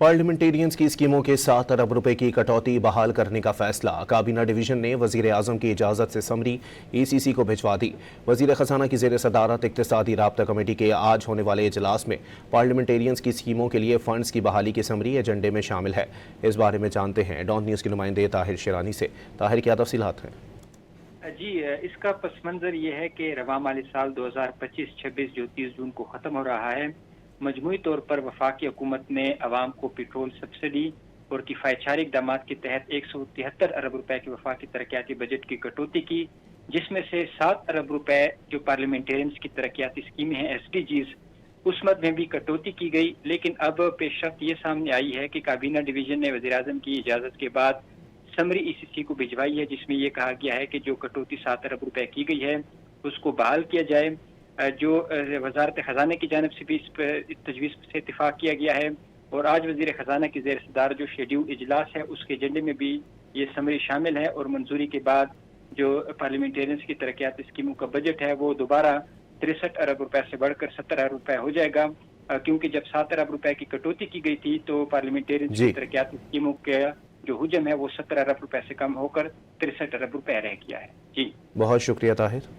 Parliamentarians की स्कीमों के 7 अरब रुपए की कटौती बहाल करने का फैसला। काबीना डिवीजन ने वजीर आजम की इजाज़त से समरी ECC को भिजवा दी। वजीर खजाना की ज़ेर सदारत इक्तिसादी राब्ता कमेटी के आज होने वाले इजलास में पार्लियामेंटेरियंस की स्कीमों के लिए फंड्स की बहाली की समरी एजेंडे में शामिल है। इस बारे में जानते हैं डॉन न्यूज़ के नुमाइंदे ताहिर शेरानी से। ताहिर, क्या तफसीलात हैं? जी, इसका पस मंज़र ये है कि रवां माली साल 2025-26 जो 30 जून को ख़त्म हो रहा है, मजमूई तौर पर वफाकी हुकूमत ने अवाम को पेट्रोल सब्सिडी और किफ़ायतशारी इक़दामात के तहत 173 अरब रुपए के वफाकी तरक्याती बजट की कटौती की, जिसमें से 7 अरब रुपए जो पार्लियामेंटेरियंस की तरक्याती स्कीमें हैं SDGs, उस मद में भी कटौती की गई। लेकिन अब पेशरफ्त ये सामने आई है कि काबीना डिवीजन ने वज़ीर आज़म की इजाज़त के बाद समरी ECC को भिजवाई है, जिसमें ये कहा गया है कि जो कटौती 7 अरब रुपए की गई है उसको बहाल किया जाए। जो वजारत खजाना की जानिब से भी इस पर तजवीज़ से इत्तेफाक किया गया है और आज वजीर खजाना की ज़ेर सदारत जो शेड्यूल इजलास है उसके एजेंडे में भी ये समरी शामिल है और मंजूरी के बाद जो पार्लियामेंटेरियंस की तरक्याती स्कीमों का बजट है वो दोबारा 63 अरब रुपए से बढ़कर 70 अरब रुपए हो जाएगा, क्योंकि जब 7 अरब रुपए की कटौती की गई थी तो पार्लियामेंटेरियंस की तरक्याती स्कीमों के जो हुजम है वो 70 अरब रुपए से कम होकर 63 अरब रुपए रह गया है। जी, बहुत शुक्रिया ताहिर।